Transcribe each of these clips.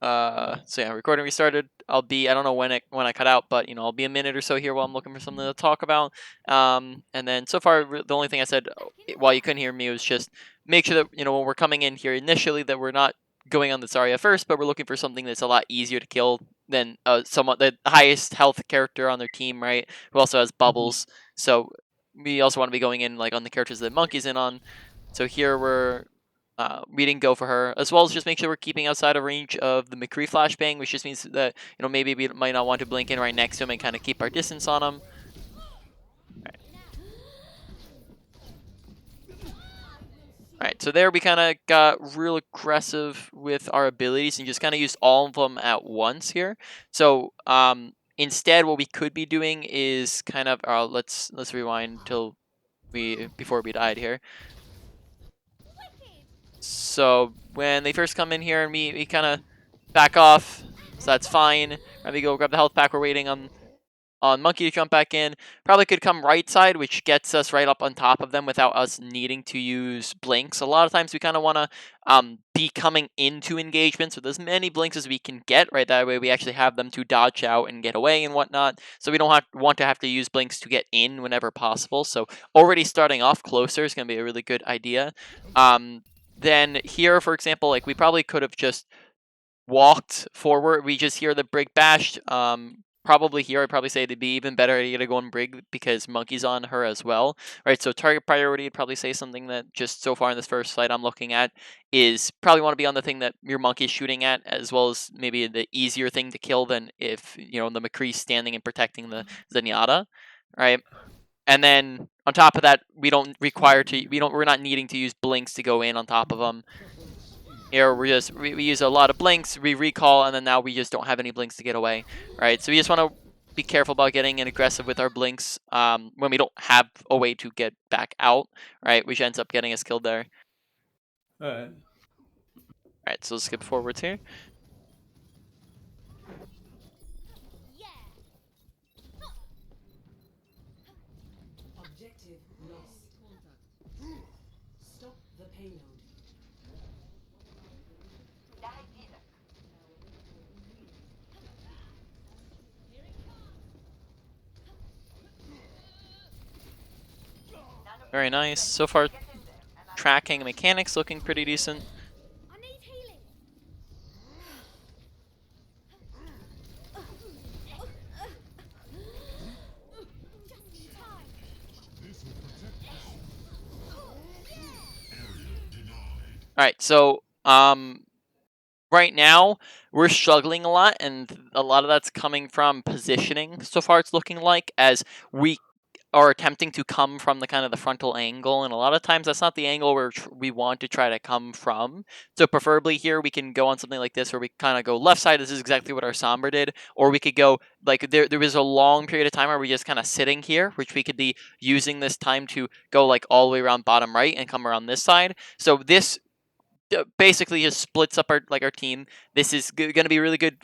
So yeah, recording restarted. I don't know when I cut out, but I'll be a minute or so here while I'm looking for something to talk about. And then so far the only thing I said while you couldn't hear me was just make sure that when we're coming in here initially that we're not going on the Zarya first, but we're looking for something that's a lot easier to kill than somewhat the highest health character on their team, right? Who also has bubbles. So we also want to be going in like on the characters that Monkey's in on. So here we didn't go for her, as well as just make sure we're keeping outside of range of the McCree flashbang, which just means that maybe we might not want to blink in right next to him and kind of keep our distance on him. Alright, so there we kind of got real aggressive with our abilities and just kind of used all of them at once here. So instead, what we could be doing is kind of let's rewind till before we died here. So when they first come in here and we kind of back off, so that's fine. And we go grab the health pack. We're waiting on Monkey to jump back in. Probably could come right side, which gets us right up on top of them without us needing to use blinks. A lot of times we kind of want to be coming into engagements with as many blinks as we can get, right? That way we actually have them to dodge out and get away and whatnot. So we don't want to have to use blinks to get in whenever possible. So already starting off closer is going to be a really good idea. Then here, for example, like we probably could have just walked forward. We just hear the Brig bashed. Probably here, I'd probably say it'd be even better idea to go and Brig because Monkey's on her as well, right? So target priority, I'd probably say something that just so far in this first fight I'm looking at is probably want to be on the thing that your Monkey's shooting at, as well as maybe the easier thing to kill than if the McCree's standing and protecting the Zenyatta, right? And then on top of that, we're not needing to use blinks to go in on top of them. Here we use a lot of blinks, we recall, and then now we just don't have any blinks to get away, right? So we just want to be careful about getting in aggressive with our blinks when we don't have a way to get back out, right? Which ends up getting us killed there. Alright. Alright, so let's skip forwards here. Objective lost. Stop the payload. Very nice. So far, tracking mechanics looking pretty decent. Alright, so right now we're struggling a lot, and a lot of that's coming from positioning. So far, it's looking like as we are attempting to come from the kind of the frontal angle, and a lot of times that's not the angle where we want to try to come from. So preferably here we can go on something like this where we kind of go left side. This is exactly what our Sombra did, or we could go like there was a long period of time where we just kind of sitting here, which we could be using this time to go like all the way around bottom right and come around this side. So this basically just splits up our team. This is going to be really good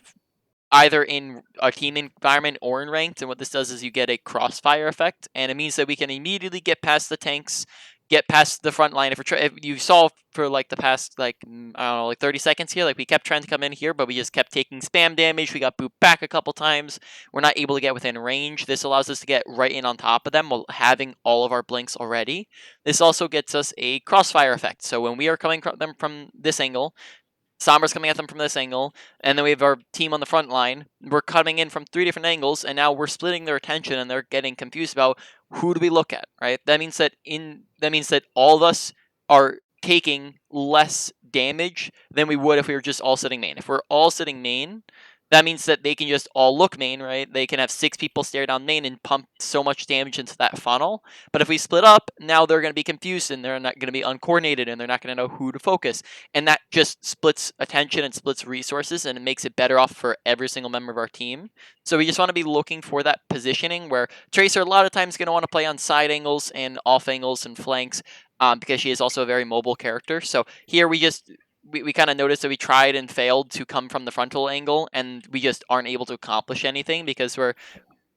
either in a team environment or in ranked, and what this does is you get a crossfire effect, and it means that we can immediately get past the tanks, get past the front line. If you saw for like the past I don't know, like 30 seconds here, like we kept trying to come in here, but we just kept taking spam damage. We got booped back a couple times. We're not able to get within range. This allows us to get right in on top of them while having all of our blinks already. This also gets us a crossfire effect. So when we are coming them from this angle, Sombra's coming at them from this angle, and then we have our team on the front line. We're coming in from 3 different angles, and now we're splitting their attention, and they're getting confused about who do we look at, right? That means that all of us are taking less damage than we would if we were just all sitting main. If we're all sitting main, that means that they can just all look main, right? They can have 6 people stare down main and pump so much damage into that funnel. But if we split up, now they're going to be confused and they're not going to be uncoordinated and they're not going to know who to focus. And that just splits attention and splits resources, and it makes it better off for every single member of our team. So we just want to be looking for that positioning where Tracer a lot of times going to want to play on side angles and off angles and flanks because she is also a very mobile character. So here we kind of noticed that we tried and failed to come from the frontal angle, and we just aren't able to accomplish anything because we're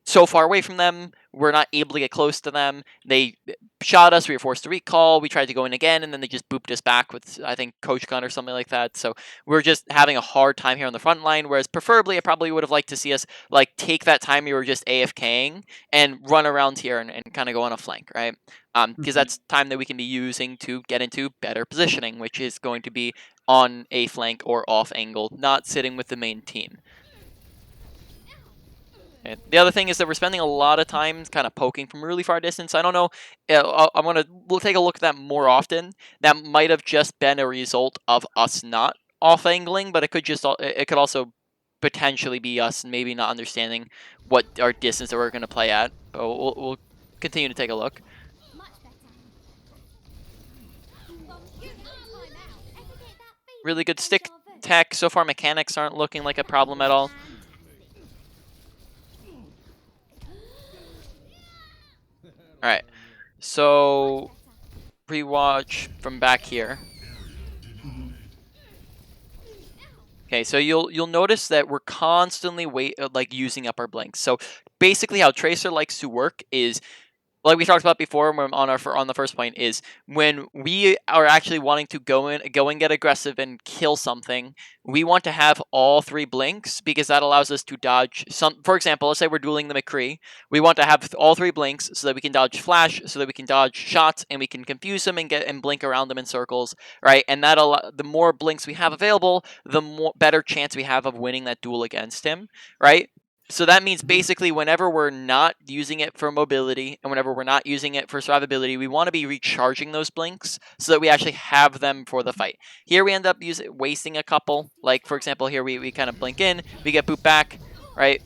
so far away from them. We're not able to get close to them. They shot us. We were forced to recall. We tried to go in again, and then they just booped us back with, I think, Coach Gun or something like that. So we're just having a hard time here on the front line. Whereas preferably, I probably would have liked to see us like take that time we were just AFKing and run around here and kind of go on a flank, right? Because Mhm. that's time that we can be using to get into better positioning, which is going to be on a flank or off angle, not sitting with the main team. And the other thing is that we're spending a lot of time kind of poking from really far distance. I don't know. We'll take a look at that more often. That might have just been a result of us not off angling, but it could also potentially be us maybe not understanding what our distance that we're going to play at. But we'll continue to take a look. Really good stick tech so far. Mechanics aren't looking like a problem at all. All right, so rewatch from back here. Okay, so you'll notice that we're constantly using up our blinks. So basically, how Tracer likes to work is like we talked about before when on the first point is when we are actually wanting to go and get aggressive and kill something, we want to have all three blinks because that allows us to dodge some. For example, let's say we're dueling the McCree, we want to have all three blinks so that we can dodge flash, so that we can dodge shots, and we can confuse them and get and blink around them in circles, right? And the more blinks we have available, the more better chance we have of winning that duel against him, right? So that means Mhm. basically whenever we're not using it for mobility and whenever we're not using it for survivability, we want to be recharging those blinks so that we actually have them for the fight. Here we end up wasting a couple. Like, for example, here we kind of blink in, we get booped back, right?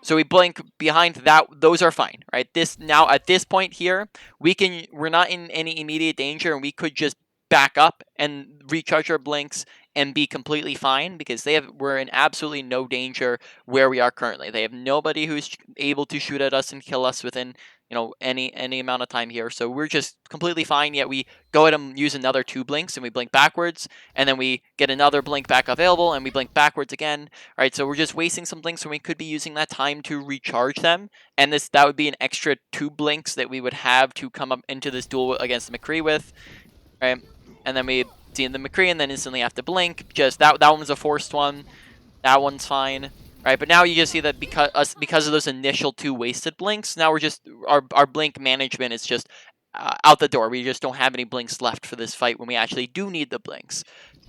So we blink behind that. Those are fine, right? This now at this point here, we're not in any immediate danger, and we could just back up and recharge our blinks and be completely fine because we're in absolutely no danger where we are currently. They have nobody who's able to shoot at us and kill us within any amount of time here. So we're just completely fine. Yet we go ahead and use another two blinks and we blink backwards, and then we get another blink back available and we blink backwards again. Right, so we're just wasting some blinks when we could be using that time to recharge them, and that would be an extra two blinks that we would have to come up into this duel against the McCree with, right? And then we see the McCree and then instantly have to blink. Just that one was a forced one. That one's fine, right? But now you just see that because of those initial two wasted blinks, now we're just our blink management is just out the door. We just don't have any blinks left for this fight when we actually do need the blinks,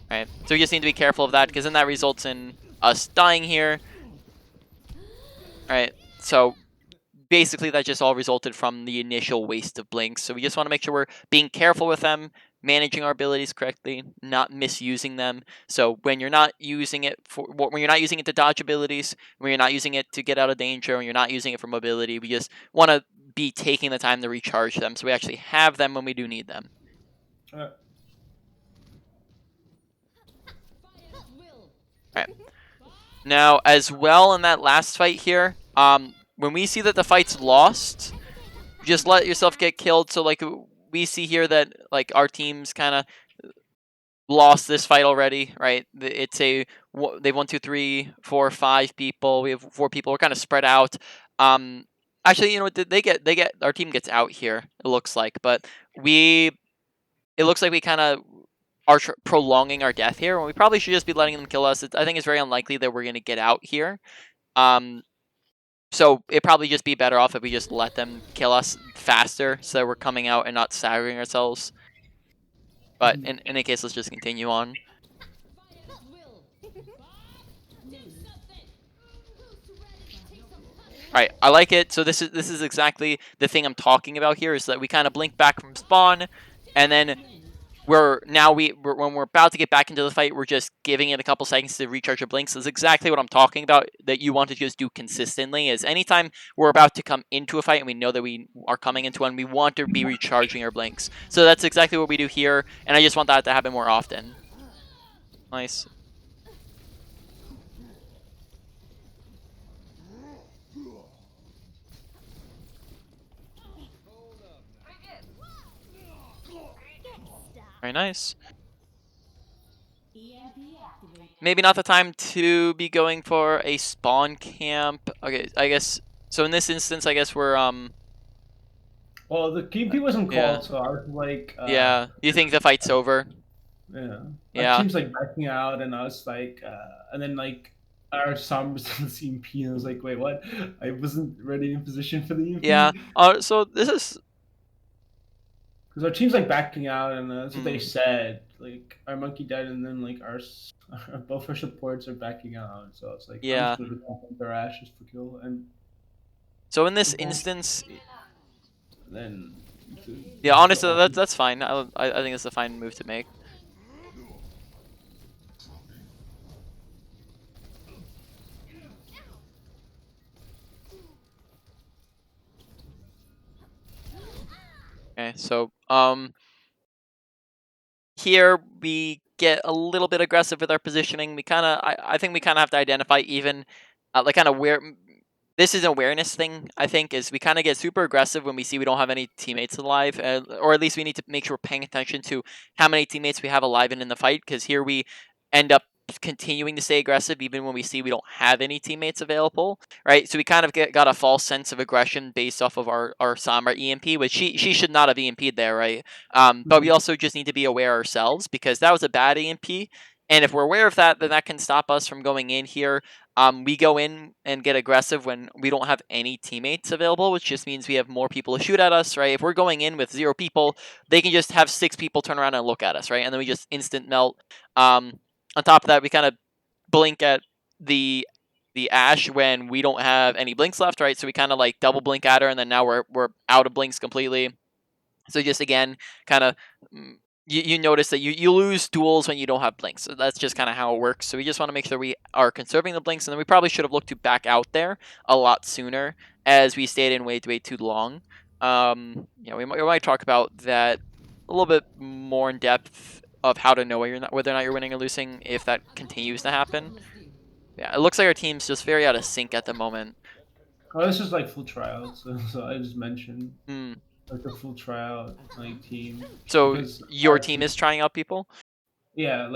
right? So we just need to be careful of that because then that results in us dying here, right? So basically that just all resulted from the initial waste of blinks. So we just want to make sure we're being careful with them, managing our abilities correctly, not misusing them. So when you're not using it to dodge abilities, when you're not using it to get out of danger, when you're not using it for mobility, we just want to be taking the time to recharge them so we actually have them when we do need them. Uh, All right. Now, as well in that last fight here, when we see that the fight's lost, just let yourself get killed. So like we see here that like our team's kind of lost this fight already, right? It's they 1, 2, 3, 4, 5 people. We have 4 people. We're kind of spread out. Actually, they get our team gets out here. It looks like, but it looks like we kind of are prolonging our death here, when we probably should just be letting them kill us. I think it's very unlikely that we're gonna get out here. So it'd probably just be better off if we just let them kill us faster so that we're coming out and not staggering ourselves. But mhm. in any case, let's just continue on. Alright, I like it. So this is exactly the thing I'm talking about here, is that we kind of blink back from spawn, and then when we're about to get back into the fight, we're just giving it a couple seconds to recharge our blinks. That's exactly what I'm talking about, that you want to just do consistently, is anytime we're about to come into a fight and we know that we are coming into one, we want to be recharging our blinks. So that's exactly what we do here, and I just want that to happen more often. Nice. Very nice. Maybe not the time to be going for a spawn camp. Okay, I guess So in this instance, I guess we're Well, the KP wasn't yeah, called, so I was like, yeah. You think the fight's over? yeah, our Yeah, team's like backing out, and I was like, and then like our Sombra was on the EMP, and I was like, wait, what? I wasn't ready in position for the yeah. EMP So this is because our team's like backing out, and that's what they mm, said. Like our monkey died, and then like both our supports are backing out, so it's like I'm yeah. just gonna pump their ashes for kill, and So in this sometimes instance, then yeah. the Honestly, ultimate. that's fine. I think it's a fine move to make. Okay, so here we get a little bit aggressive with our positioning. I think we kind of have to identify even like kind of where this is an awareness thing. I think is we kind of get super aggressive when we see we don't have any teammates alive, or at least we need to make sure we're paying attention to how many teammates we have alive and in the fight. Because here we end up continuing to stay aggressive even when we see we don't have any teammates available, right? So we kind of got a false sense of aggression based off of our Sombra EMP, which she should not have EMP'd there, right? But we also just need to be aware ourselves because that was a bad EMP. And if we're aware of that, then that can stop us from going in here. We go in and get aggressive when we don't have any teammates available, which just means we have more people to shoot at us, right? If we're going in with 0 people, they can just have 6 people turn around and look at us, right? And then we just instant melt. On top of that, we kind of blink at the the Ash when we don't have any blinks left, right? So we kind of like double blink at her, and then now we're out of blinks completely. So just again, kind of you notice that you lose duels when you don't have blinks. So that's just kind of how it works. So we just want to make sure we are conserving the blinks, and then we probably should have looked to back out there a lot sooner, as we stayed in way too long. We might talk about that a little bit more in depth of how to know whether or not you're winning or losing if that continues to happen. Yeah, it looks like our team's just very out of sync at the moment. Oh, this is like full tryout, so I just mentioned Hmm. like a full tryout like team So because your our team team, is trying out people. yeah,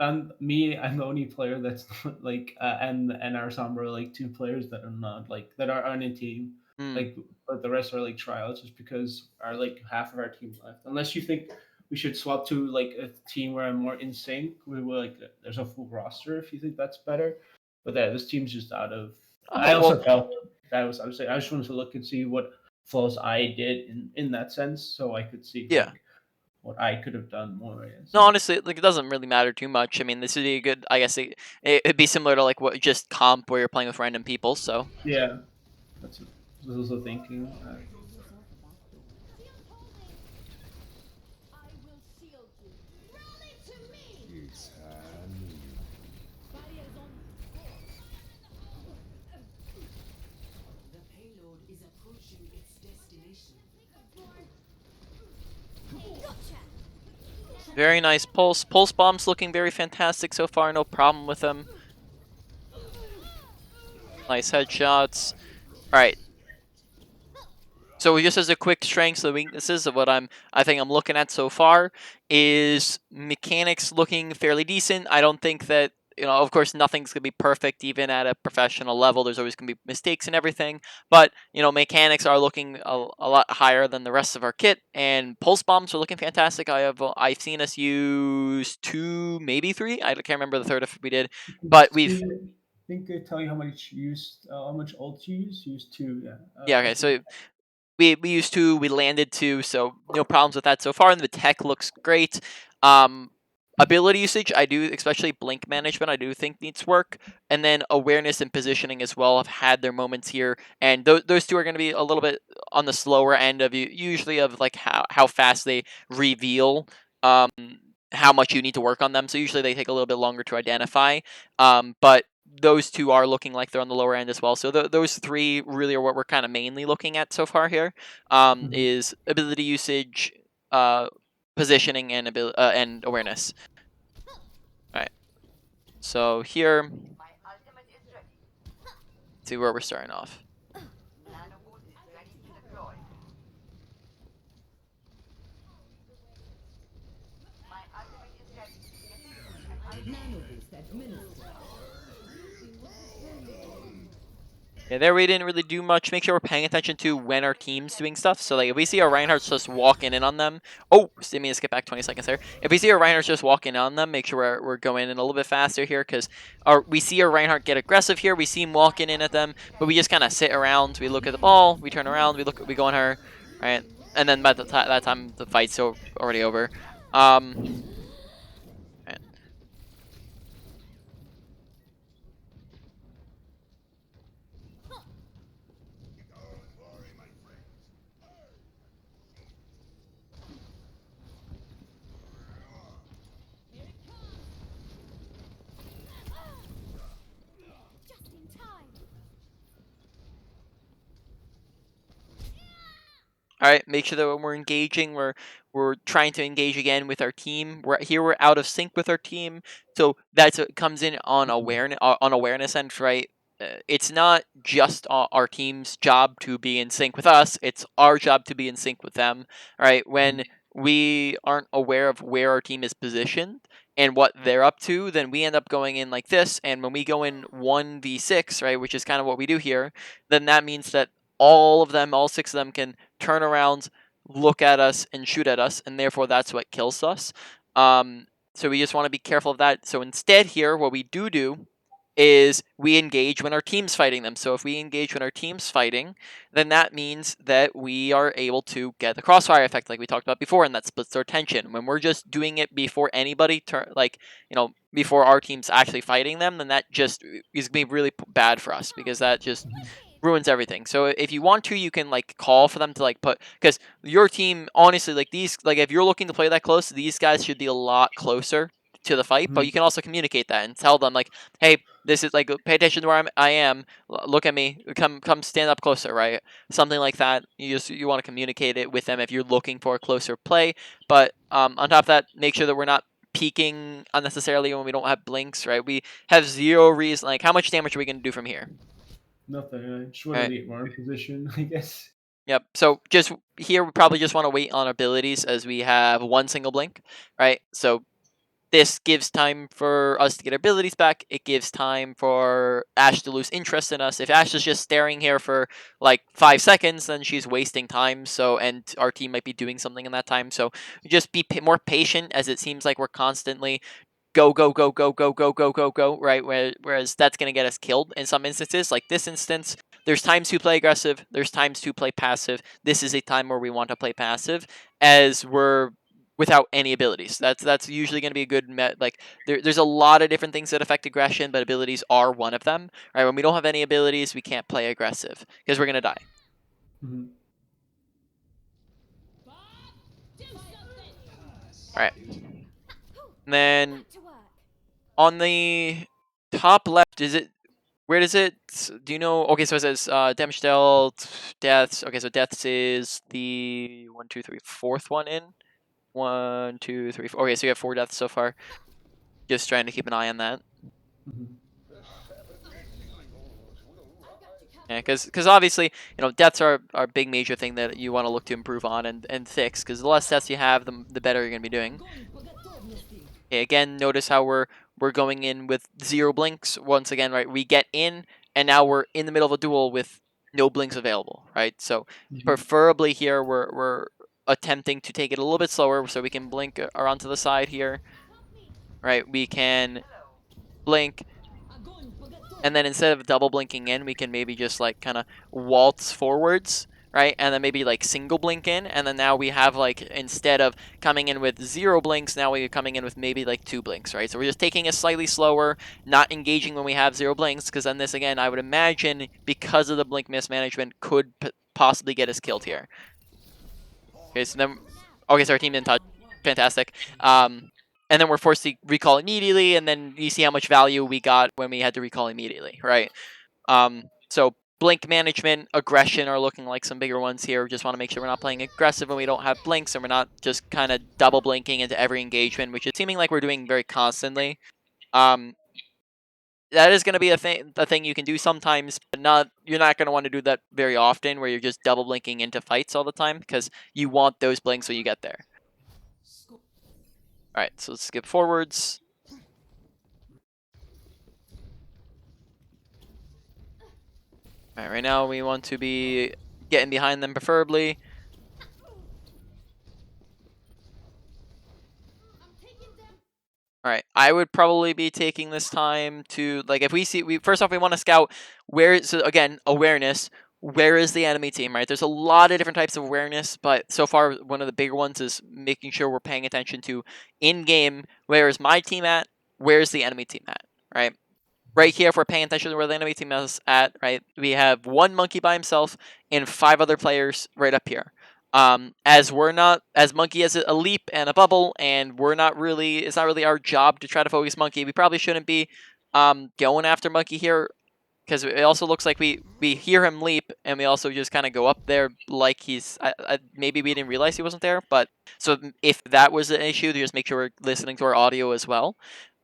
I'm me. I'm the only player that's not, like and our Sombra are like two players that are not like that are on a team. Hmm. Like, but the rest are like tryouts, just because our like half of our team left. Unless you think we should swap to like a team where I'm more in sync, we will like there's a full roster if you think that's better. But yeah, this team's just out of. I Oh well, also felt that was I was saying I just wanted to look and see what flaws I did in that sense, so I could see yeah. like what I could have done more. Yeah, No, so. honestly, like it doesn't really matter too much. I mean, this would be a good. I guess it'd be similar to like what just comp where you're playing with random people. So Yeah, that's what I was also thinking. very nice pulse. Pulse bomb's looking very fantastic so far. No problem with them. Nice headshots. All right. So just as a quick strengths and weaknesses of what I think I'm looking at so far is mechanics looking fairly decent. I don't think that of course, nothing's gonna be perfect even at a professional level. There's always gonna be mistakes and everything, but mechanics are looking a lot higher than the rest of our kit. And pulse bombs are looking fantastic. I've seen us use 2, maybe 3. I can't remember the third if we did, but See, we've I think they tell you how much ult you use. Use two, yeah. yeah I okay. think. So we used to, we landed to, so no problems with that so far, and the tech looks great. Um, Ability usage, I do, especially blink management, I do think needs work, and then awareness and positioning as well have had their moments here, and those two are going to be a little bit on the slower end of usually of like how fast they reveal how much you need to work on them. So usually they take a little bit longer to identify, but those two are looking like they're on the lower end as well. So those three really are what we're kind of mainly looking at so far here. Mhm. Is ability usage, uh, positioning, and and awareness. All right. So here, see where we're starting off. Yeah, there we didn't really do much. Make sure we're paying attention to when our team's doing stuff. So, like, if we see our Reinhardt's just walking in on them... Oh, let me skip back 20 seconds there. If we see our Reinhardt's just walking in on them, make sure we're going in a little bit faster here, because we see our Reinhardt get aggressive here. We see him walking in at them, but we just kind of sit around. We look at the ball. We turn around. We go on her, right? And then by that time, the fight's already over. Right. All right, make sure that when we're engaging, we're trying to engage again with our team. We're out of sync with our team, so that's what comes in on awareness end, right? It's not just our team's job to be in sync with us; it's our job to be in sync with them. All right, when we aren't aware of where our team is positioned and what they're up to, then we end up going in like this. And when we go in 1v6, right, which is kind of what we do here, then that means that all 6 of them can turn around, look at us, and shoot at us, and therefore that's what kills us. So we just want to be careful of that. So instead here, what we do is we engage when our team's fighting them. So if we engage when our team's fighting, then that means that we are able to get the crossfire effect like we talked about before, and that splits our attention. When we're just doing it before anybody, before our team's actually fighting them, then that just is going to be really bad for us, because that just ruins everything. So if you want to, you can like call for them to like put, because your team, honestly, like these, like if you're looking to play that close, these guys should be a lot closer to the fight. But you can also communicate that and tell them like, hey, this is like, pay attention to where I am. Look at me. Come stand up closer, right? Something like that. You want to communicate it with them if you're looking for a closer play. But on top of that, make sure that we're not peeking unnecessarily when we don't have blinks, right? We have zero reason. Like, how much damage are we going to do from here? Nothing. I just want to Right. get more in position, I guess. Yep. So just here, we probably just want to wait on abilities, as we have one single blink, right? So this gives time for us to get abilities back. It gives time for Ash to lose interest in us. If Ash is just staring here for like 5 seconds, then she's wasting time. So, and our team might be doing something in that time. So just be more patient, as it seems like we're constantly go go go go go go go go go, right? Whereas that's going to get us killed in some instances. Like this instance, there's times to play aggressive, there's times to play passive. This is a time where we want to play passive, as we're without any abilities. That's usually going to be a good like there's a lot of different things that affect aggression, but abilities are one of them, right? When we don't have any abilities, we can't play aggressive because we're going to die. Mm-hmm. All right. And then on the top left, is it... Where does it... Do you know... Okay, so it says damage dealt, deaths. Okay, so deaths is the 1, 2, 3, fourth one in. 1, 2, 3, 4. Okay, so you have 4 deaths so far. Just trying to keep an eye on that. Mm-hmm. Yeah, because obviously, deaths are a big major thing that you want to look to improve on and fix, because the less deaths you have, the better you're going to be doing. Okay, again, notice how we're going in with 0 blinks. Once again, right, we get in, and now we're in the middle of a duel with no blinks available, right? So Mm-hmm. preferably here, we're attempting to take it a little bit slower, so we can blink around to the side here, right? We can blink, and then instead of double blinking in, we can maybe just like kind of waltz forwards, right? And then maybe like single blink in, and then now we have like, instead of coming in with 0 blinks, now we're coming in with maybe like 2 blinks, right? So we're just taking it slightly slower, not engaging when we have 0 blinks, because then this, again, I would imagine, because of the blink mismanagement, could possibly get us killed here. Okay, so then... Okay, so our team didn't touch. Fantastic. And then we're forced to recall immediately, and then you see how much value we got when we had to recall immediately, right? So blink management, aggression are looking like some bigger ones here. We just want to make sure we're not playing aggressive when we don't have blinks, and we're not just kind of double blinking into every engagement, which is seeming like we're doing very constantly. That is going to be a thing you can do sometimes, but you're not going to want to do that very often, where you're just double blinking into fights all the time, because you want those blinks when you get there. All right, so let's skip forwards. Alright, right now we want to be getting behind them preferably. Alright, I would probably be taking this time to, like, if we see, first off, we want to scout where, so again, awareness, where is the enemy team, right? There's a lot of different types of awareness, but so far, one of the bigger ones is making sure we're paying attention to, in-game, where is my team at, where's the enemy team at, right? Right here, if we're paying attention to where the enemy team is at, right, we have one monkey by himself and 5 other players right up here. As we're not, as monkey has a leap and a bubble, and we're not really, it's not really our job to try to focus monkey. We probably shouldn't be going after monkey here, because it also looks like we hear him leap, and we also just kind of go up there like he's, maybe we didn't realize he wasn't there. But so if that was an issue, just make sure we're listening to our audio as well.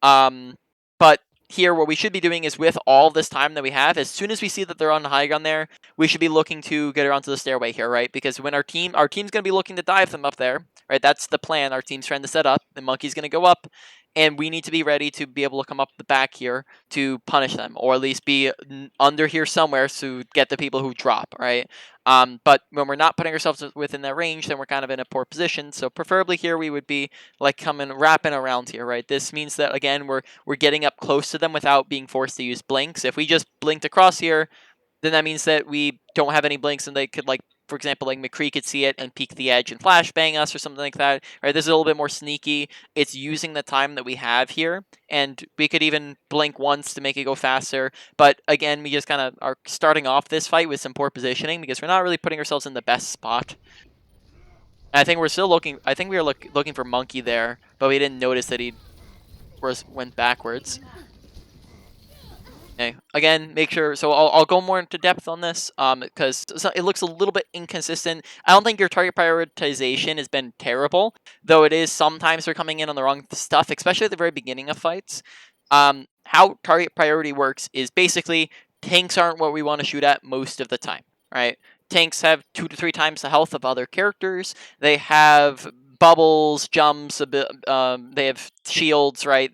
But here, what we should be doing is, with all this time that we have, as soon as we see that they're on the high ground there, we should be looking to get around to the stairway here, right? Because when our team's going to be looking to dive them up there, right? That's the plan. Our team's trying to set up. The monkey's going to go up, and we need to be ready to be able to come up the back here to punish them, or at least be under here somewhere to get the people who drop, right? But when we're not putting ourselves within that range, then we're kind of in a poor position. So preferably here, we would be like wrapping around here, right? This means that, again, we're getting up close to them without being forced to use blinks. If we just blinked across here, then that means that we don't have any blinks, and they could, like, for example, like McCree could see it and peek the edge and flashbang us or something like that. Right? This is a little bit more sneaky. It's using the time that we have here, and we could even blink once to make it go faster. But again, we just kind of are starting off this fight with some poor positioning, because we're not really putting ourselves in the best spot. And I think we're still looking. I think we were looking for monkey there, but we didn't notice that he went backwards. Okay. Again, make sure. So I'll go more into depth on this, because it looks a little bit inconsistent. I don't think your target prioritization has been terrible, though it is sometimes they're coming in on the wrong stuff, especially at the very beginning of fights. How target priority works is basically tanks aren't what we want to shoot at most of the time, right? Tanks have 2 to 3 times the health of other characters. They have bubbles, jumps, they have shields, right?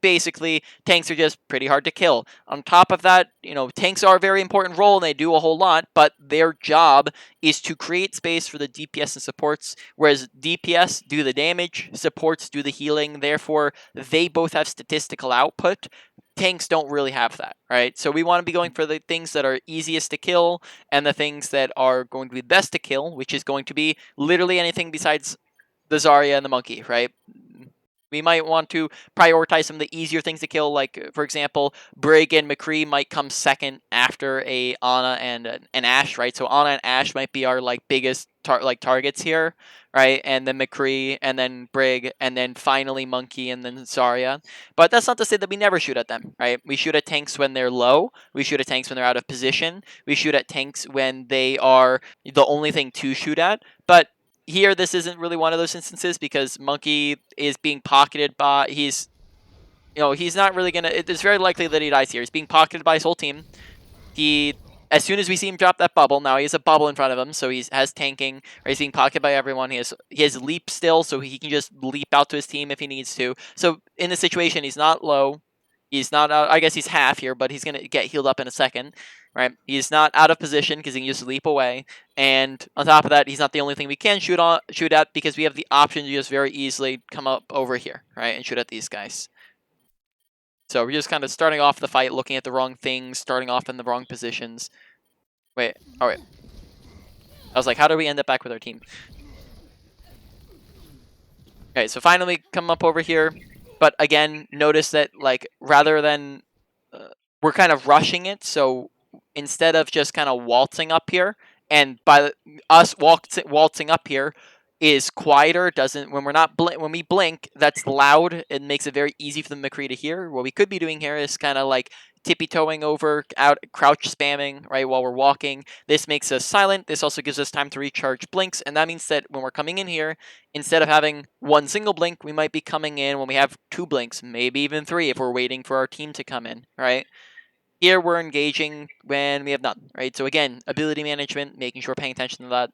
Basically, tanks are just pretty hard to kill. On top of that, tanks are a very important role and they do a whole lot, but their job is to create space for the DPS and supports, whereas DPS do the damage, supports do the healing, therefore they both have statistical output. Tanks don't really have that, right? So we want to be going for the things that are easiest to kill and the things that are going to be best to kill, which is going to be literally anything besides the Zarya and the monkey, right? We might want to prioritize some of the easier things to kill, like, for example, Brig and McCree might come second after a Ana and an Ashe, right? So Ana and Ashe might be our biggest targets here, right? And then McCree, and then Brig, and then finally Monkey, and then Zarya. But that's not to say that we never shoot at them, right? We shoot at tanks when they're low. We shoot at tanks when they're out of position. We shoot at tanks when they are the only thing to shoot at. But here, this isn't really one of those instances, because Monkey is being pocketed by, he's not really gonna, it's very likely that he dies here. He's being pocketed by his whole team. As soon as we see him drop that bubble, now he has a bubble in front of him, so he has tanking, or he's being pocketed by everyone. He has leap still, so he can just leap out to his team if he needs to. So in this situation, he's not low. He's not out, I guess he's half here, but he's going to get healed up in a second, right? He's not out of position because he can just leap away. And on top of that, he's not the only thing we can shoot at, because we have the option to just very easily come up over here, right, and shoot at these guys. So we're just kind of starting off the fight, looking at the wrong things, starting off in the wrong positions. Wait, all right. I was like, how do we end up back with our team? Okay, so finally come up over here. But again, notice that, rather than, we're kind of rushing it. So instead of just kind of waltzing up here, and by us waltzing up here is quieter, doesn't, when we're not when we blink, that's loud. It makes it very easy for the McCree to hear. What we could be doing here is kind of tippy-toeing over, out, crouch spamming, right, while we're walking. This makes us silent. This also gives us time to recharge blinks, and that means that when we're coming in here, instead of having one single blink, we might be coming in when we have 2 blinks, maybe even 3 if we're waiting for our team to come in, right? Here we're engaging when we have none, right? So again, ability management, making sure we're paying attention to that.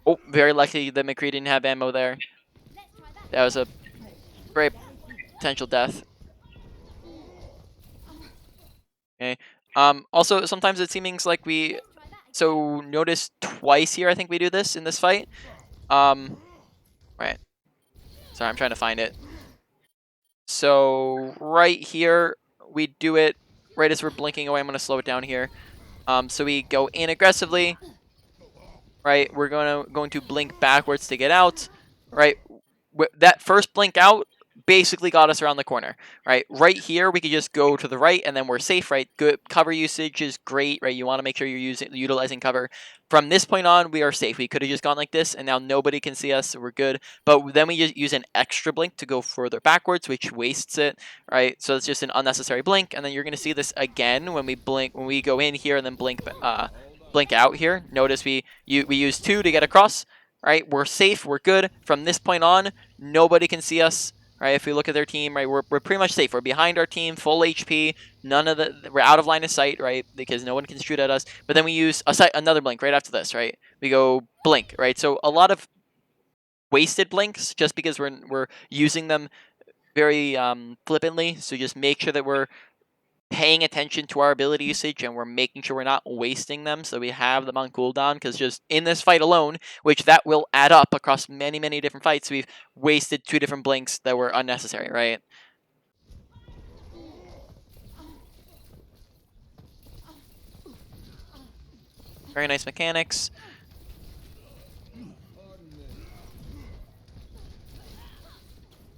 Oh, very lucky that McCree didn't have ammo there. That was a great potential death. Okay. Also, sometimes it seems like we. So notice twice here. I think we do this in this fight. Right. Sorry, I'm trying to find it. So right here, we do it right as we're blinking away. I'm gonna slow it down here. So we go in aggressively. Right. We're going to blink backwards to get out. Right. That first blink out basically got us around the corner, right? Right here, we could just go to the right and then we're safe, right? Good cover usage is great, right? You want to make sure you're utilizing cover. From this point on, we are safe. We could have just gone like this and now nobody can see us, so we're good. But then we just use an extra blink to go further backwards, which wastes it, right? So it's just an unnecessary blink, and then you're going to see this again when we blink, when we go in here and then blink out here. Notice we use 2 to get across, right? We're safe, we're good. From this point on, nobody can see us, right? If we look at their team, right, we're pretty much safe. We're behind our team, full HP. We're out of line of sight, right? Because no one can shoot at us. But then we use another blink right after this, right? We go blink, right? So a lot of wasted blinks just because we're using them very flippantly. So just make sure that we're paying attention to our ability usage and we're making sure we're not wasting them, so we have them on cooldown, because just in this fight alone, which that will add up across many different fights, we've wasted 2 different blinks that were unnecessary, right? Very nice mechanics.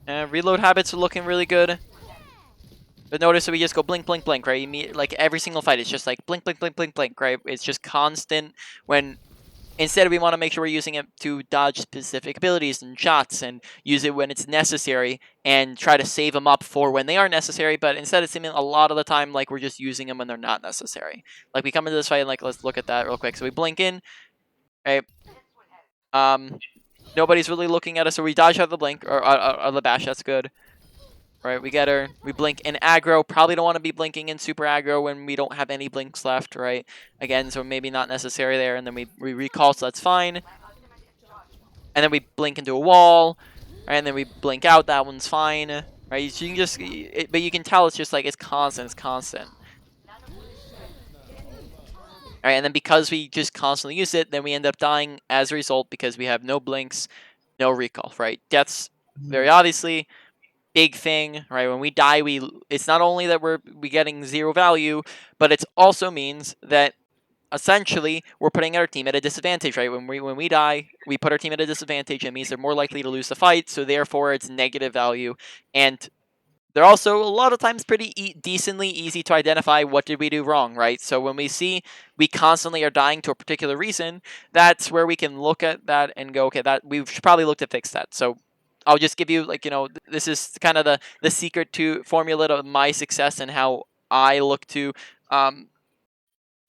Reload habits are looking really good. But notice that we just go blink, blink, blink, right? Like every single fight, it's just like blink, blink, blink, blink, blink, right? It's just constant. When instead, we want to make sure we're using it to dodge specific abilities and shots and use it when it's necessary and try to save them up for when they are necessary. But instead, it's seeming a lot of the time like we're just using them when they're not necessary. Like we come into this fight and like, let's look at that real quick. So we blink in, right? Nobody's really looking at us, so we dodge out of the blink or the bash. That's good. Right, we get her. We blink in aggro. Probably don't want to be blinking in super aggro when we don't have any blinks left, right? Again, so maybe not necessary there. And then we recall, so that's fine. And then we blink into a wall, right? And then we blink out. That one's fine, right? So you can just, but you can tell it's just like it's constant. It's constant. All right, and then because we just constantly use it, then we end up dying as a result because we have no blinks, no recall, right? Deaths, very obviously, big thing, right? When we die, it's not only that we getting 0 value, but it also means that essentially we're putting our team at a disadvantage, right? When we die, we put our team at a disadvantage. It means they're more likely to lose the fight, so therefore it's negative value. And they're also a lot of times pretty decently easy to identify what did we do wrong, right? So when we see we constantly are dying to a particular reason, that's where we can look at that and go, okay, that we should probably look to fix that. So I'll just give you, like, this is kind of the secret to formula of my success and how I look to um,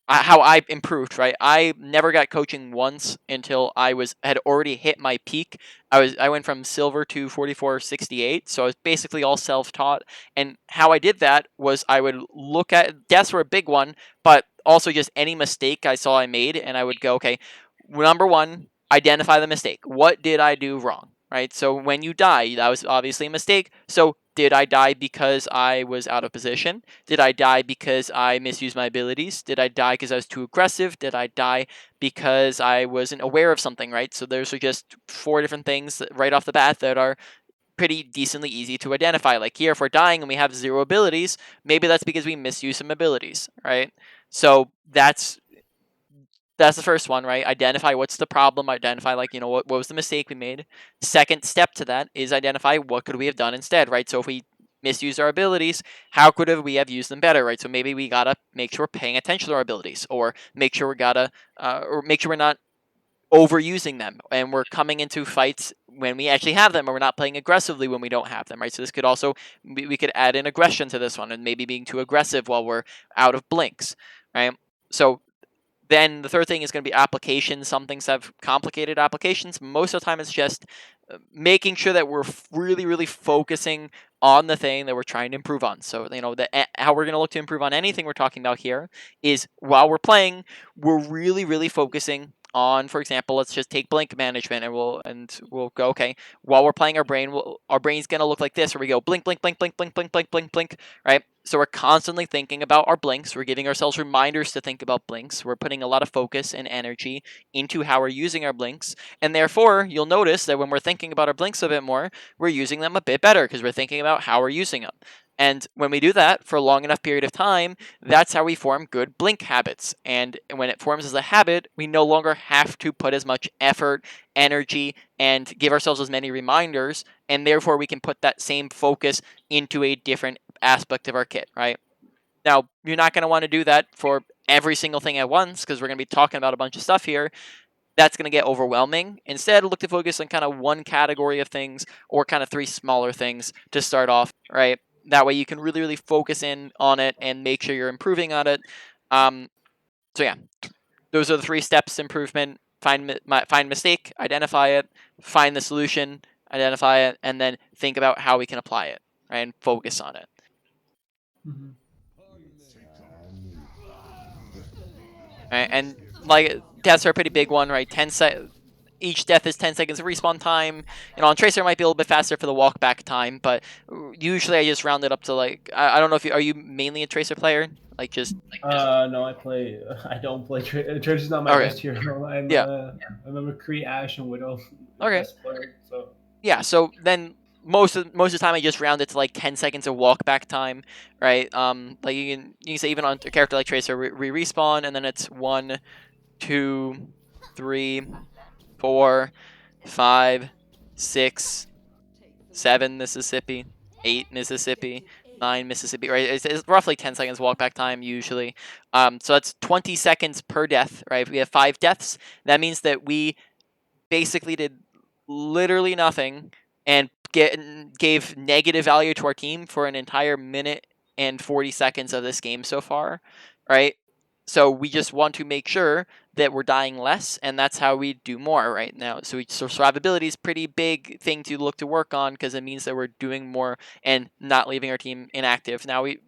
how I improved, right? I never got coaching once until had already hit my peak. I went from silver to 4468, so I was basically all self-taught. And how I did that was I would look at deaths were a big one, but also just any mistake I saw I made, and I would go, okay, number one, identify the mistake. What did I do wrong? Right? So when you die, that was obviously a mistake. So did I die because I was out of position? Did I die because I misused my abilities? Did I die because I was too aggressive? Did I die because I wasn't aware of something, right? So those are just 4 different things right off the bat that are pretty decently easy to identify. Like here, if we're dying and we have 0 abilities, maybe that's because we misuse some abilities, right? So that's the first one, right? Identify what's the problem. Identify, like, what was the mistake we made. Second step to that is identify what could we have done instead, right? So if we misused our abilities, how could we have used them better, right? So maybe we gotta make sure we're paying attention to our abilities, or make sure or make sure we're not overusing them and we're coming into fights when we actually have them, or we're not playing aggressively when we don't have them, right? So this could also, we could add in aggression to this one and maybe being too aggressive while we're out of blinks, right? So then the third thing is going to be applications. Some things have complicated applications. Most of the time, it's just making sure that we're really focusing on the thing that we're trying to improve on. So, how we're going to look to improve on anything we're talking about here is while we're playing, we're really focusing on, for example, let's just take blink management, and we'll go, okay, while we're playing our brain, our brain's gonna look like this, where we go blink, blink, blink, blink, blink, blink, blink, blink, blink, right? So we're constantly thinking about our blinks. We're giving ourselves reminders to think about blinks. We're putting a lot of focus and energy into how we're using our blinks, and therefore you'll notice that when we're thinking about our blinks a bit more, we're using them a bit better because we're thinking about how we're using them. And when we do that for a long enough period of time, that's how we form good blink habits. And when it forms as a habit, we no longer have to put as much effort, energy, and give ourselves as many reminders. And therefore, we can put that same focus into a different aspect of our kit, right? Now, you're not going to want to do that for every single thing at once because we're going to be talking about a bunch of stuff here. That's going to get overwhelming. Instead, look to focus on kind of one category of things or kind of three smaller things to start off, right? That way you can really, really focus in on it and make sure you're improving on it. So yeah, those are the 3 steps: improvement, find mistake, identify it, find the solution, identify it, and then think about how we can apply it, right? And focus on it. Mm-hmm. Right? And like deaths are a pretty big one, right? Each death is 10 seconds of respawn time. On Tracer it might be a little bit faster for the walk back time, but usually I just round it up to like I don't know if are you mainly a Tracer player? Like just No, I play. I don't play. Tracer's not my okay. best hero. Yeah. I'm a McCree, Ash, and Widow Okay. best player. So Yeah, so then most of the time I just round it to like 10 seconds of walk back time, right? Like you can say even on a character like Tracer, respawn, and then it's 1, 2, 3, 4, 5, 6, 7 Mississippi, 8 Mississippi, 9 Mississippi, right? It's roughly 10 seconds walk back time usually. So that's 20 seconds per death, right? If we have 5 deaths, that means that we basically did literally nothing and gave negative value to our team for an entire minute and 40 seconds of this game so far, right? So we just want to make sure that we're dying less, and that's how we do more right now. So survivability is pretty big thing to look to work on because it means that we're doing more and not leaving our team inactive. Now we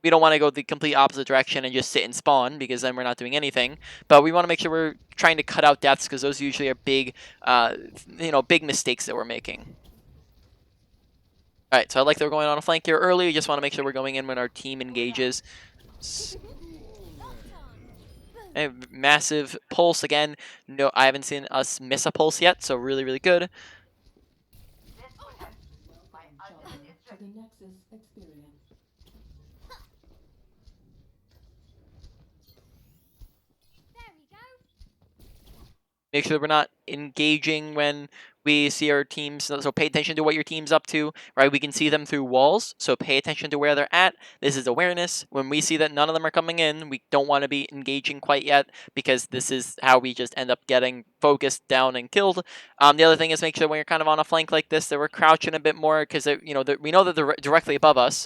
don't want to go the complete opposite direction and just sit and spawn because then we're not doing anything. But we want to make sure we're trying to cut out deaths because those usually are big, big mistakes that we're making. All right, so I like that we're going on a flank here early. We just want to make sure we're going in when our team engages. A massive pulse again. No, I haven't seen us miss a pulse yet, so really, really good. Make sure we're not engaging when we see our teams. So pay attention to what your team's up to, right? We can see them through walls, so pay attention to where they're at. This is awareness. When we see that none of them are coming in, we don't want to be engaging quite yet because this is how we just end up getting focused down and killed. The other thing is make sure when you're kind of on a flank like this that we're crouching a bit more because we know that they're directly above us.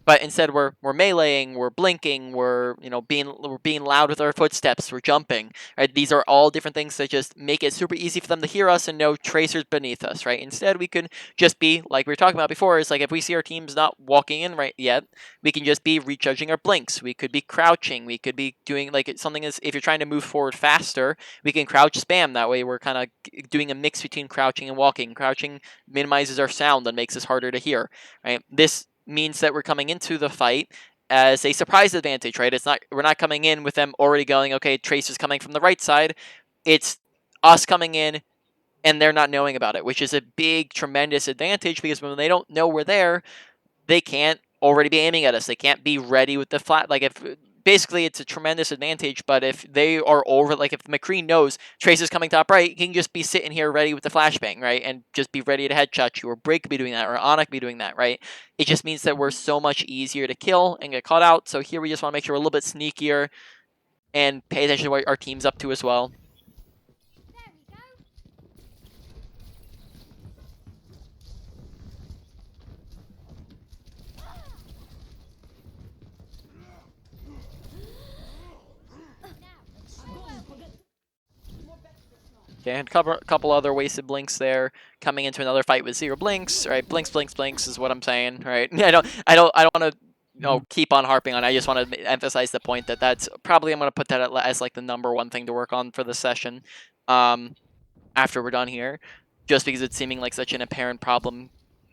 But instead, we're meleeing, we're blinking, we're being loud with our footsteps, we're jumping. Right? These are all different things that just make it super easy for them to hear us and know Tracer's beneath us. Right? Instead, we could just be like we were talking about before. Is like if we see our team's not walking in right yet, we can just be recharging our blinks. We could be crouching. We could be doing like something is if you're trying to move forward faster, we can crouch spam. That way, we're kind of doing a mix between crouching and walking. Crouching minimizes our sound and makes us harder to hear. Right? This means that we're coming into the fight as a surprise advantage, right? We're not coming in with them already going, okay, Tracer's coming from the right side. It's us coming in and they're not knowing about it, which is a big, tremendous advantage because when they don't know we're there, they can't already be aiming at us. They can't be ready with the flat. Like if basically it's a tremendous advantage, but if they are over, like if McCree knows Trace is coming top right, he can just be sitting here ready with the flashbang, right? And just be ready to headshot you, or Break could be doing that, or Anik could be doing that, right? It just means that we're so much easier to kill and get caught out. So here we just want to make sure we're a little bit sneakier and pay attention to what our team's up to as well. Okay, and a couple other wasted blinks there. Coming into another fight with 0 blinks, right? Blinks, blinks, blinks is what I'm saying, right? I don't want to keep on harping on. I just want to emphasize the point that that's probably I'm going to put that as like the number one thing to work on for the session. After we're done here, just because it's seeming like such an apparent problem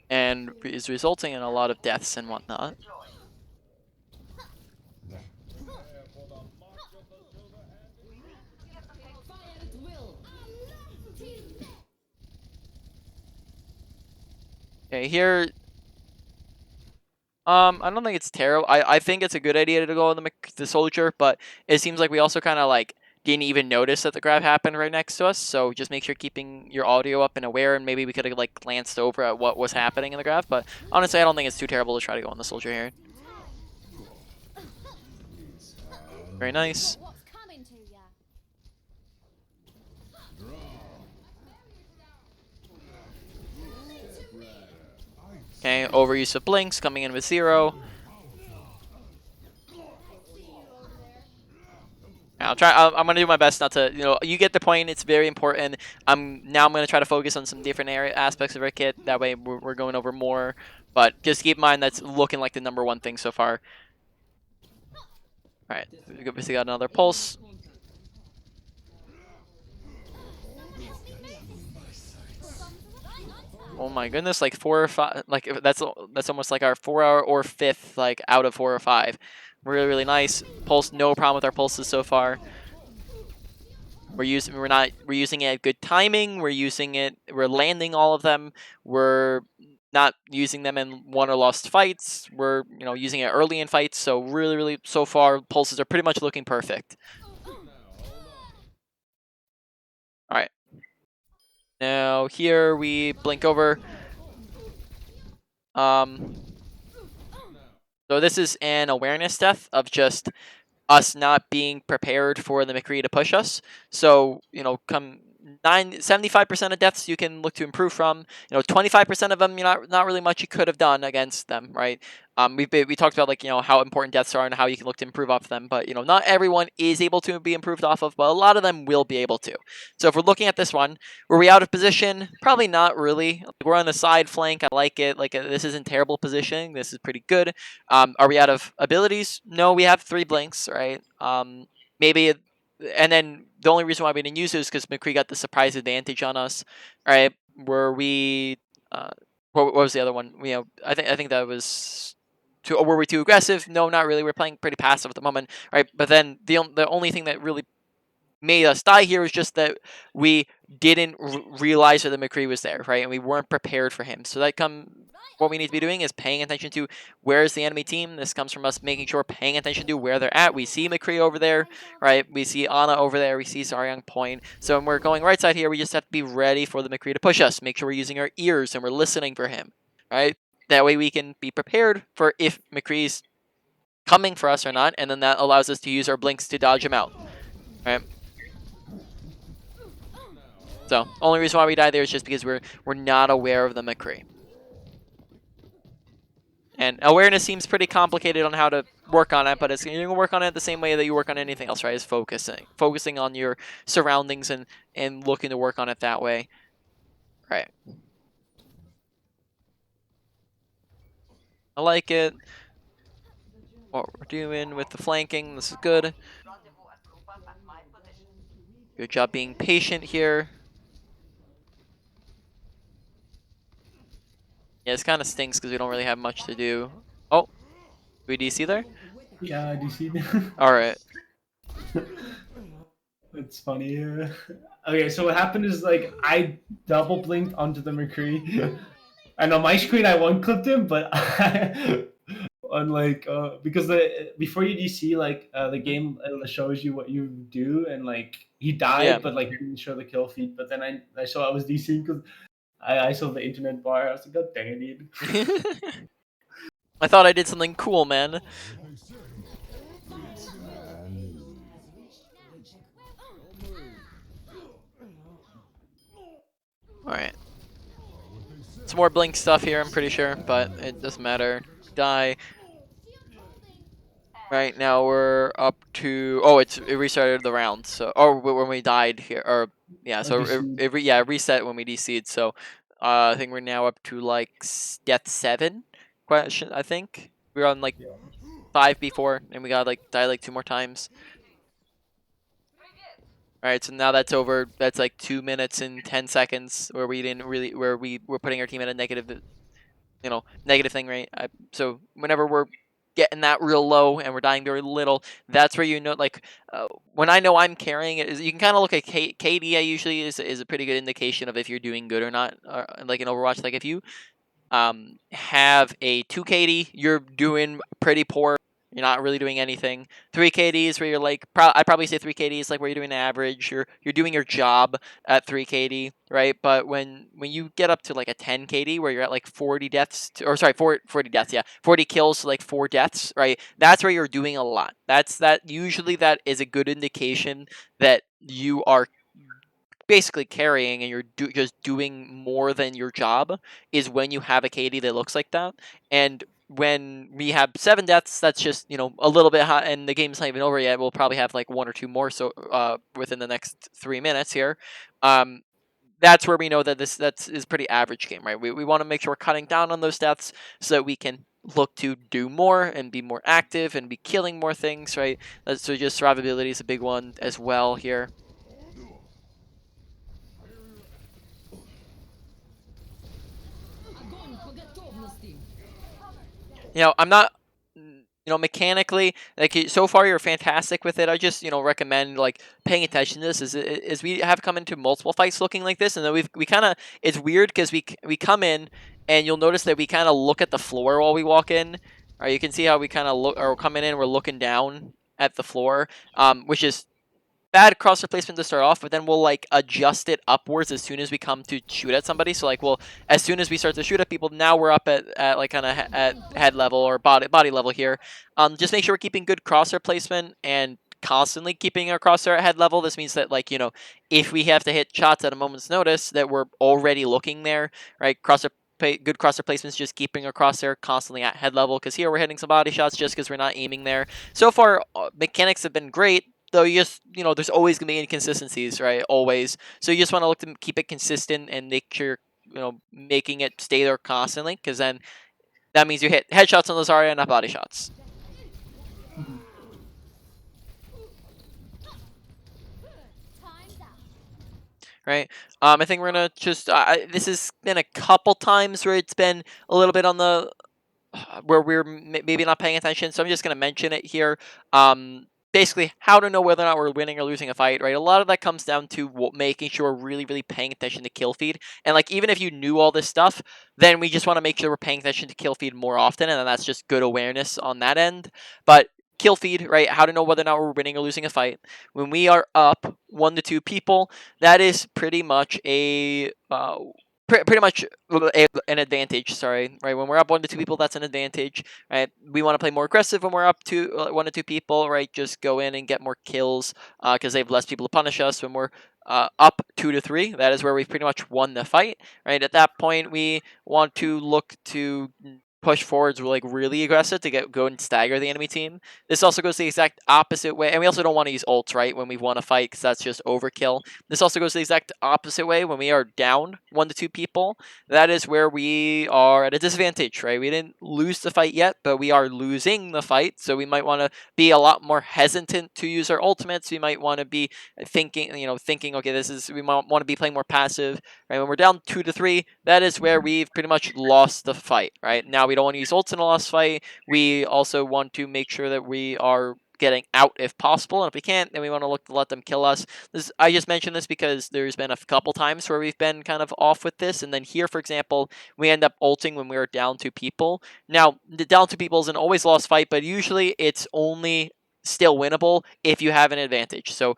and is resulting in a lot of deaths and whatnot. Okay, here. I don't think it's terrible. I think it's a good idea to go on the soldier, but it seems like we also kind of like didn't even notice that the grab happened right next to us. So just make sure keeping your audio up and aware, and maybe we could have like glanced over at what was happening in the grab. But honestly, I don't think it's too terrible to try to go on the soldier here. Very nice. Okay, overuse of blinks coming in with 0. I'll try. I'm gonna do my best not to. You get the point. It's very important. I'm gonna try to focus on some different aspects of our kit. That way, we're going over more. But just keep in mind that's looking like the number one thing so far. All right, we obviously got another pulse. Oh my goodness, like 4 or 5. Like that's almost like our 4-hour or 5th, like out of 4 or 5. Really nice pulse. No problem with our pulses so far. We're using it at good timing. We're landing all of them. We're not using them in won or lost fights. We're using it early in fights. So really so far pulses are pretty much looking perfect. All right. Now here we blink over. So this is an awareness death of just us not being prepared for the McCree to push us. So, come 75% of deaths you can look to improve from. 25% of them, not really much you could have done against them, right? We talked about how important deaths are and how you can look to improve off of them, but not everyone is able to be improved off of, but a lot of them will be able to. So if we're looking at this one, were we out of position? Probably not really. We're on the side flank. I like it. This isn't terrible positioning. This is pretty good. Are we out of abilities? No, we have 3 blinks, right? Maybe, and then the only reason why we didn't use it is because McCree got the surprise advantage on us, right? Were we? What was the other one? I think that was. Were we too aggressive? No, not really. We're playing pretty passive at the moment, right? But then the only thing that really made us die here was just that we didn't realize that the McCree was there, right? And we weren't prepared for him. So what we need to be doing is paying attention to where's the enemy team. This comes from us making sure paying attention to where they're at. We see McCree over there, right? We see Ana over there. We see Zaryang point. So when we're going right side here, we just have to be ready for the McCree to push us. Make sure we're using our ears and we're listening for him, right? That way we can be prepared for if McCree's coming for us or not, and then that allows us to use our blinks to dodge him out, right? So, only reason why we died there is just because we're not aware of the McCree. And awareness seems pretty complicated on how to work on it, but you're going to work on it the same way that you work on anything else, right? Is focusing on your surroundings and looking to work on it that way. Right. I like it. What we're doing with the flanking, this is good. Good job being patient here. Yeah, this kind of stinks because we don't really have much to do. Oh, do we DC there? Yeah, DC. All right. It's funny. Okay, so what happened is I double blinked onto the McCree. And on my screen I one clipped him, but because before you DC the game shows you what you do, and he Yeah. died, but it didn't show the kill feed. But then I saw I was DCing because I saw the internet bar. I was like, God dang it, dude. I thought I did something cool, man. Alright. Some more blink stuff here, I'm pretty sure, but it doesn't matter. Die. Right now we're up to... Oh, it restarted the round, so... Or when we died here, or... Yeah, so it reset when we DC'd, so... I think we're now up to, death 7 question, I think. We're on, 5 before, and we got like die like 2 more times. All right, so now that's over. That's like 2 minutes and 10 seconds where we didn't really, where we were putting our team at a negative, negative thing, right? So whenever we're getting that real low and we're dying very little, that's where like when I know I'm carrying it, is you can kind of look at KD. I usually is a pretty good indication of if you're doing good or not. Like in Overwatch, like if you have a 2 KD, you're doing pretty poor. You're not really doing anything. 3 KDs where you're like, I'd probably say 3 KDs like where you're doing average. You're doing your job at 3 KD, right? But when you get up to like a 10 KD where you're at like 40 deaths, or sorry, 40 deaths, yeah, 40 kills to like 4 deaths, right? That's where you're doing a lot. Usually that is a good indication that you are basically carrying and you're just doing more than your job, is when you have a KD that looks like that. And when we have 7 deaths, that's just a little bit hot, and the game's not even over yet. We'll probably have like 1 or 2 more, so within the next 3 minutes here. That's where we know that that's is pretty average game, right? We want to make sure we're cutting down on those deaths so that we can look to do more and be more active and be killing more things, right? So just survivability is a big one as well here. I'm not, mechanically, like so far you're fantastic with it. I just, recommend like paying attention to this as we have come into multiple fights looking like this, and then we kind of, it's weird because we come in and you'll notice that we kind of look at the floor while we walk in. Or you can see how we kind of look, or coming in, we're looking down at the floor, which is bad crosshair placement to start off, but then we'll like adjust it upwards as soon as we come to shoot at somebody. So like as soon as we start to shoot at people, now we're up at like kind of at head level or body level here. Just make sure we're keeping good crosshair placement and constantly keeping our crosshair at head level. This means that like, if we have to hit shots at a moment's notice, that we're already looking there, right? Good crosshair placements, just keeping our crosshair constantly at head level, because here we're hitting some body shots just because we're not aiming there. So far, mechanics have been great, though. You just, there's always gonna be inconsistencies, right? Always. So you just want to look to keep it consistent and make sure, making it stay there constantly, because then that means you hit headshots on those and not body shots. Right. I think we're gonna just. This has been a couple times where it's been a little bit on the where we're maybe not paying attention, so I'm just going to mention it here. Basically, how to know whether or not we're winning or losing a fight, right? A lot of that comes down to making sure we're really, really paying attention to kill feed. And like, even if you knew all this stuff, then we just want to make sure we're paying attention to kill feed more often, and then that's just good awareness on that end. But kill feed, right? How to know whether or not we're winning or losing a fight. When we are up 1 to 2 people, that is pretty much a pretty much an advantage. Sorry, right? When we're up 1 to 2 people, that's an advantage, right? We want to play more aggressive when we're up to 1 to 2 people, right? Just go in and get more kills because they have less people to punish us. When we're up 2 to 3, that is where we've pretty much won the fight, right? At that point, we want to look to push forwards like really aggressive to go and stagger the enemy team. This also goes the exact opposite way, and we also don't want to use ults, right, when we've won a fight, because that's just overkill. This also goes the exact opposite way when we are down 1 to 2 people. That is where we are at a disadvantage, right? We didn't lose the fight yet, but we are losing the fight, so we might want to be a lot more hesitant to use our ultimates. We might want to be thinking, okay, we might want to be playing more passive, right? When we're down 2 to 3, that is where we've pretty much lost the fight, right? Now we don't want to use ults in a lost fight. We also want to make sure that we are getting out if possible, and if we can't, then we want to look to let them kill us. I just mentioned this because there's been a couple times where we've been kind of off with this, and then here, for example, we end up ulting when we were down 2 people. Now, the down 2 people is an always lost fight, but usually it's only still winnable if you have an advantage. So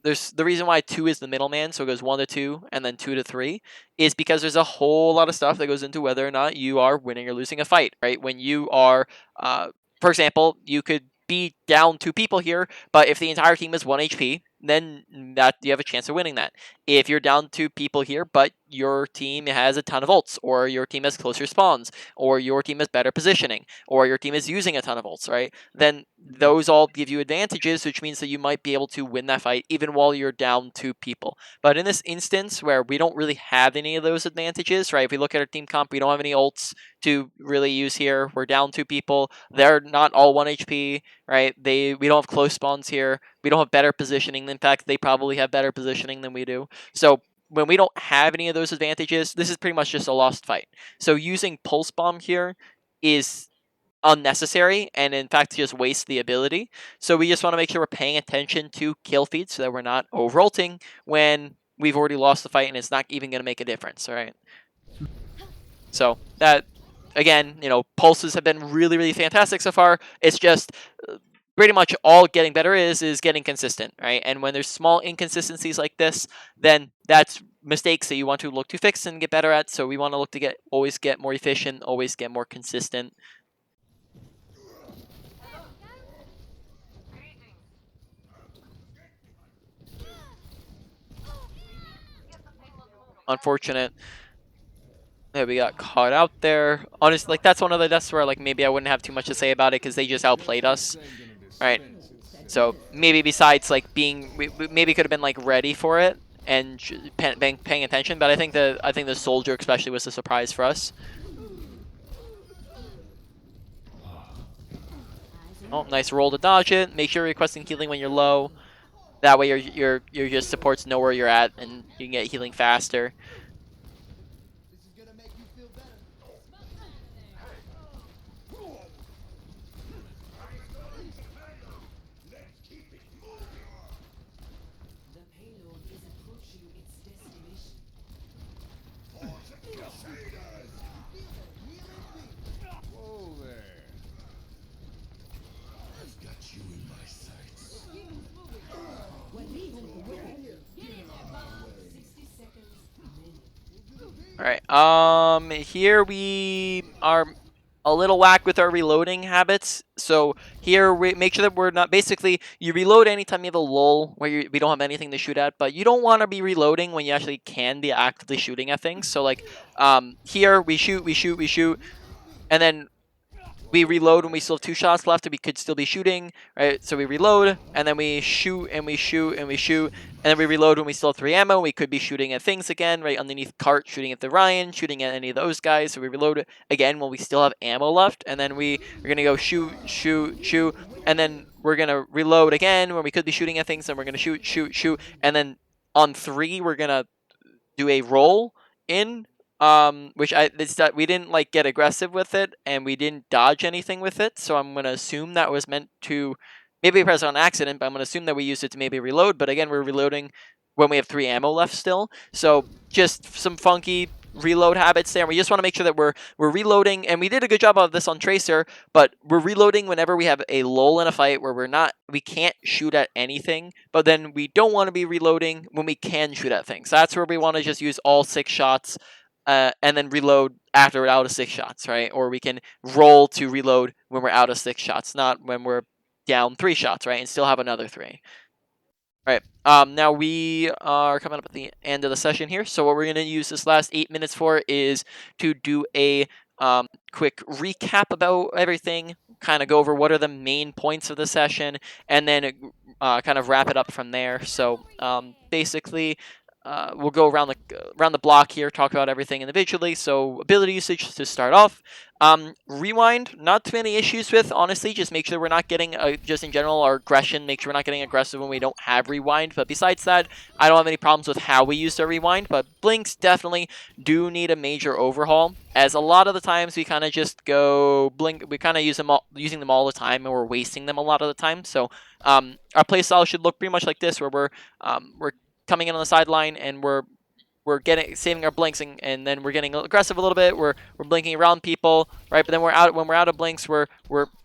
there's the reason why 2 is the middleman, so it goes 1 to 2 and then 2 to 3, is because there's a whole lot of stuff that goes into whether or not you are winning or losing a fight, right? When you are, for example, you could be down 2 people here, but if the entire team is 1 HP, then that you have a chance of winning that. If you're down 2 people here, but your team has a ton of ults, or your team has closer spawns, or your team has better positioning, or your team is using a ton of ults, right? Then those all give you advantages, which means that you might be able to win that fight even while you're down 2 people. But in this instance where we don't really have any of those advantages, right? If we look at our team comp, we don't have any ults to really use here. We're down 2 people. They're not all 1 HP, right? We don't have close spawns here. We don't have better positioning. In fact, they probably have better positioning than we do. So when we don't have any of those advantages, this is pretty much just a lost fight. So using Pulse Bomb here is unnecessary and in fact just waste the ability. So we just want to make sure we're paying attention to kill feed so that we're not overulting when we've already lost the fight and it's not even going to make a difference, all right? So that, again, pulses have been really, really fantastic so far. It's just pretty much all getting better is getting consistent, right? And when there's small inconsistencies like this, then that's mistakes that you want to look to fix and get better at. So we want to look to always get more efficient, always get more consistent. Unfortunate that we got caught out there. Honestly, like, that's one of the deaths where, like, maybe I wouldn't have too much to say about it because they just outplayed us, right? So maybe besides, like, we maybe could have been, like, ready for it and paying attention, but I think the soldier especially was a surprise for us. Oh, nice roll to dodge it. Make sure you're requesting healing when you're low. That way your just supports know where you're at and you can get healing faster. Alright, here we are a little whack with our reloading habits. So here we make sure that we're not, basically, you reload anytime you have a lull where we don't have anything to shoot at, but you don't want to be reloading when you actually can be actively shooting at things. So like, here we shoot, and then we reload when we still have 2 shots left and we could still be shooting, right? So we reload, and then we shoot, and we shoot, and we shoot, and then we reload when we still have 3 ammo. We could be shooting at things again, right underneath cart, shooting at the Ryan, shooting at any of those guys. So we reload again when we still have ammo left, and then we're going to go shoot, and then we're going to reload again when we could be shooting at things, and we're going to shoot, and then on 3, we're going to do a roll in, which it's that we didn't like get aggressive with it and we didn't dodge anything with it, so I'm gonna assume that was meant to maybe press on accident, but I'm gonna assume that we used it to maybe reload. But again, we're reloading when we have 3 ammo left still, so just some funky reload habits there. We just want to make sure that we're reloading, and we did a good job of this on Tracer, but we're reloading whenever we have a lull in a fight where we can't shoot at anything, but then we don't want to be reloading when we can shoot at things. That's where we want to just use all 6 shots, and then reload after we're out of 6 shots, right? Or we can roll to reload when we're out of 6 shots, not when we're down 3 shots, right? And still have another 3. Right. Now we are coming up at the end of the session here. So what we're going to use this last 8 minutes for is to do a quick recap about everything, kind of go over what are the main points of the session, and then kind of wrap it up from there. So basically, we'll go around the block here, talk about everything individually. So ability usage to start off. Rewind, not too many issues with, honestly. Just make sure we're not getting, just in general, our aggression, make sure we're not getting aggressive when we don't have rewind. But besides that, I don't have any problems with how we use our rewind. But blinks definitely do need a major overhaul, as a lot of the times we kind of just go blink. We kind of using them all the time, and we're wasting them a lot of the time. So our playstyle should look pretty much like this, where we're coming in on the sideline and we're saving our blinks, and then we're getting aggressive a little bit. We're blinking around people, right? But then when we're out of blinks, we're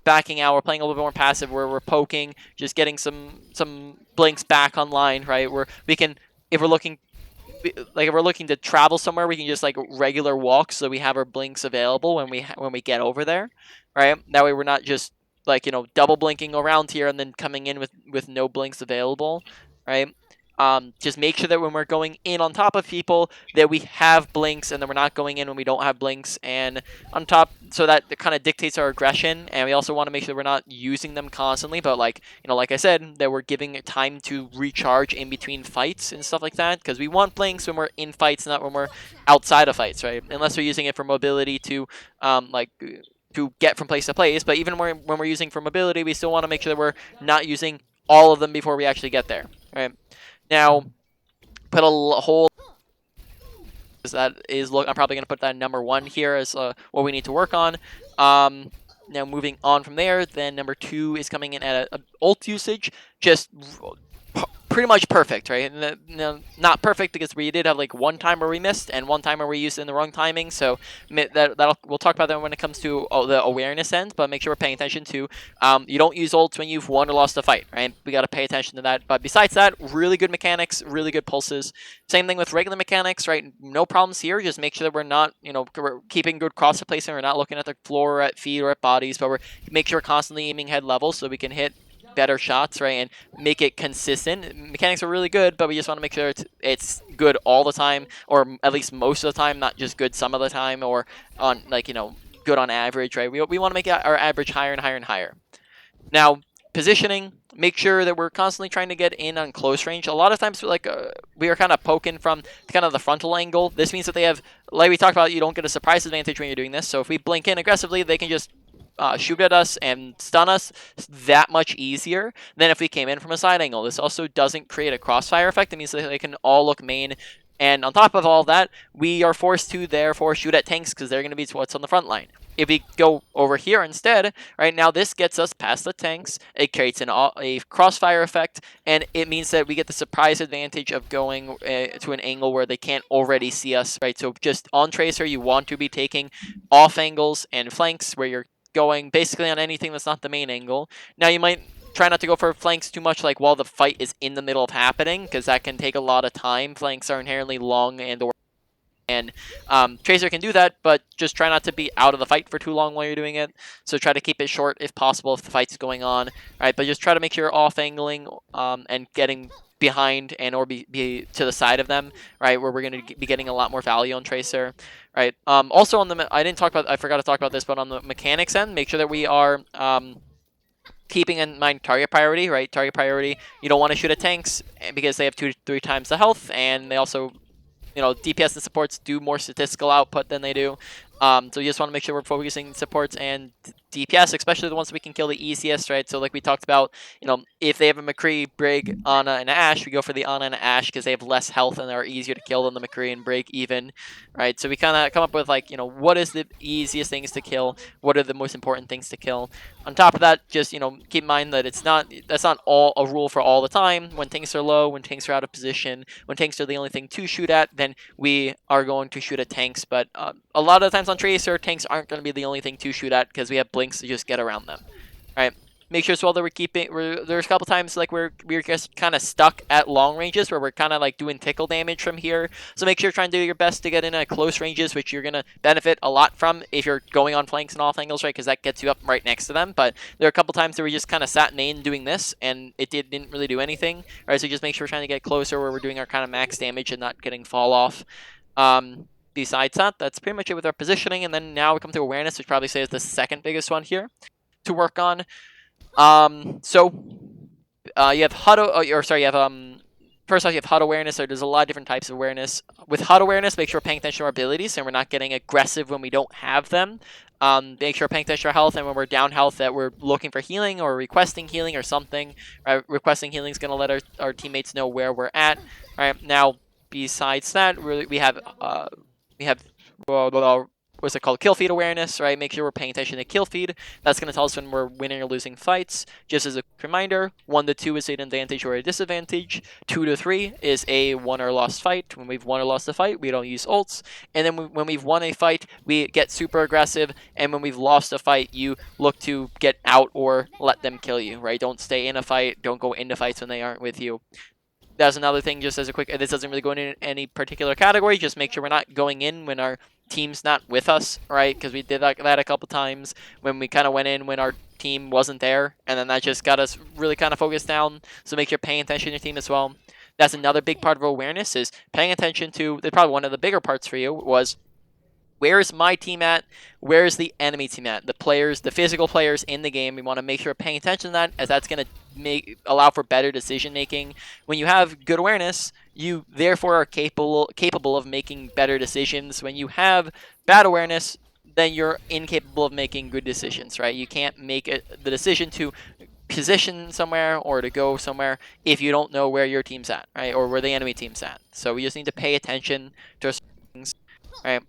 backing out. We're playing a little bit more passive, where we're poking, just getting some blinks back online, right? Where we can, if we're looking to travel somewhere, we can just like regular walk, so we have our blinks available when we get over there, right? That way we're not just like double blinking around here and then coming in with no blinks available, right? just make sure that when we're going in on top of people that we have blinks, and then we're not going in when we don't have blinks and on top, so that it kind of dictates our aggression. And we also want to make sure we're not using them constantly, but like, like I said, that we're giving it time to recharge in between fights and stuff like that, because we want blinks when we're in fights, not when we're outside of fights, right? Unless we're using it for mobility to like to get from place to place. But even when we're using for mobility, we still want to make sure that we're not using all of them before we actually get there, right? Now, put a whole that is look. I'm probably going to put that number 1 here as what we need to work on. Now moving on from there, then number 2 is coming in at a ult usage, just pretty much perfect, right? No, not perfect because we did have like one time where we missed and one time where we used it in the wrong timing. So we'll talk about that when it comes to the awareness end. But make sure we're paying attention to you don't use ults when you've won or lost a fight, right? We got to pay attention to that. But besides that, really good mechanics, really good pulses. Same thing with regular mechanics, right? No problems here. Just make sure that we're not, we're keeping good cross placement. We're not looking at the floor or at feet or at bodies, but we're make sure we're constantly aiming head level so we can hit better shots, right, and make it consistent. Mechanics are really good, but we just want to make sure it's good all the time, or at least most of the time, not just good some of the time, or on good on average, right? We want to make our average higher and higher and higher. Now, positioning, make sure that we're constantly trying to get in on close range. A lot of times, we are kind of poking from kind of the frontal angle. This means that they have, like we talked about, you don't get a surprise advantage when you're doing this. So if we blink in aggressively, they can just shoot at us and stun us that much easier than if we came in from a side angle. This also doesn't create a crossfire effect. It means that they can all look main. And on top of all that, we are forced to therefore shoot at tanks because they're going to be what's on the front line. If we go over here instead, right now this gets us past the tanks. It creates a crossfire effect, and it means that we get the surprise advantage of going to an angle where they can't already see us, right? So just on Tracer, you want to be taking off angles and flanks where you're going basically on anything that's not the main angle. Now you might try not to go for flanks too much like while the fight is in the middle of happening, because that can take a lot of time. Flanks are inherently long and Tracer can do that, but just try not to be out of the fight for too long while you're doing it. So try to keep it short if possible if the fight's going on, right? But just try to make sure you're off angling and getting behind and or be to the side of them, right? Where we're going to be getting a lot more value on Tracer, right? Also on the I forgot to talk about this, but on the mechanics end, make sure that we are keeping in mind target priority, right? Target priority, you don't want to shoot at tanks because they have 2 to 3 times the health, and they also, DPS and supports do more statistical output than they do. So you just want to make sure we're focusing supports and DPS, especially the ones we can kill the easiest, right? So like we talked about, if they have a McCree, Brig, Ana, and Ashe, we go for the Ana and Ashe because they have less health and are easier to kill than the McCree and Brig even, right? So we kind of come up with like, what is the easiest things to kill? What are the most important things to kill? On top of that, just, keep in mind that that's not all a rule for all the time. When tanks are low, when tanks are out of position, when tanks are the only thing to shoot at, then we are going to shoot at tanks. But a lot of the times on Tracer, tanks aren't going to be the only thing to shoot at because we have blinks to just get around them, right? Make sure as well that there's a couple times like we're just kind of stuck at long ranges where we're kind of like doing tickle damage from here. So make sure you're trying to do your best to get in at close ranges, which you're going to benefit a lot from if you're going on flanks and off angles, right? Because that gets you up right next to them. But there are a couple times where we just kind of sat main doing this and it didn't really do anything, right? So just make sure we're trying to get closer where we're doing our kind of max damage and not getting fall off. Besides that, that's pretty much it with our positioning. And then now we come to awareness, which probably say is the second biggest one here to work on. So you have HUD, you have first off, you have HUD awareness. So there's a lot of different types of awareness. With HUD awareness, make sure we're paying attention to our abilities and we're not getting aggressive when we don't have them. Make sure we're paying attention to our health, and when we're down health, that we're looking for healing or requesting healing or something. Right? Requesting healing is going to let our teammates know where we're at. Right? Now, besides that, we have what's it called? Kill feed awareness, right? Make sure we're paying attention to kill feed. That's going to tell us when we're winning or losing fights. Just as a reminder, 1 to 2 is an advantage or a disadvantage. 2 to 3 is a won or lost fight. When we've won or lost a fight, we don't use ults. And then when we've won a fight, we get super aggressive. And when we've lost a fight, you look to get out or let them kill you, right? Don't stay in a fight. Don't go into fights when they aren't with you. That's another thing, just as a quick, this doesn't really go into any particular category, just make sure we're not going in when our team's not with us, right? Because we did that a couple times when we kind of went in when our team wasn't there, and then that just got us really kind of focused down, so make sure you're paying attention to your team as well. That's another big part of awareness, is paying attention to, probably one of the bigger parts for you was, where is my team at? Where is the enemy team at? The players, the physical players in the game, we want to make sure paying attention to that, as that's going to allow for better decision making. When you have good awareness, you therefore are capable of making better decisions. When you have bad awareness, then you're incapable of making good decisions, right? You can't make the decision to position somewhere or to go somewhere if you don't know where your team's at, right? Or where the enemy team's at. So we just need to pay attention to certain things, right?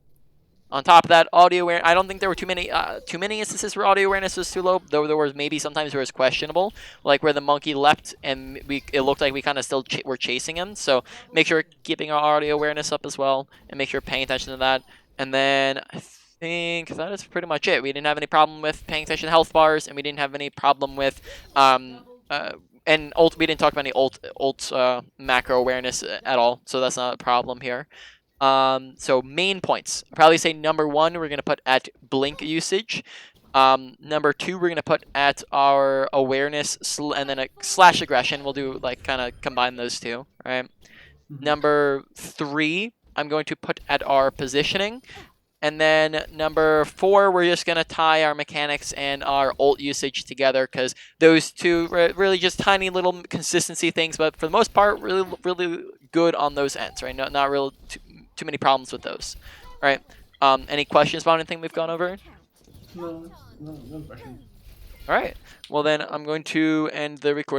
On top of that, audio awareness. I don't think there were too many instances where audio awareness was too low, though there was maybe sometimes where it was questionable, like where the monkey leapt and it looked like we kind of still were chasing him. So make sure keeping our audio awareness up as well, and make sure paying attention to that. And then I think that is pretty much it. We didn't have any problem with paying attention to health bars, and we didn't have any problem with and we didn't talk about any ult macro awareness at all, so that's not a problem here. So main points. I'd probably say number 1, we're gonna put at blink usage. Number 2, we're gonna put at our awareness and then a slash aggression. We'll do like kind of combine those two, right? Number 3, I'm going to put at our positioning. And then number 4, we're just going to tie our mechanics and our ult usage together, because those two really just tiny little consistency things, but for the most part, really, really good on those ends, right? Not real too many problems with those, right? Any questions about anything we've gone over? No, no question. All right. Well, then I'm going to end the recording.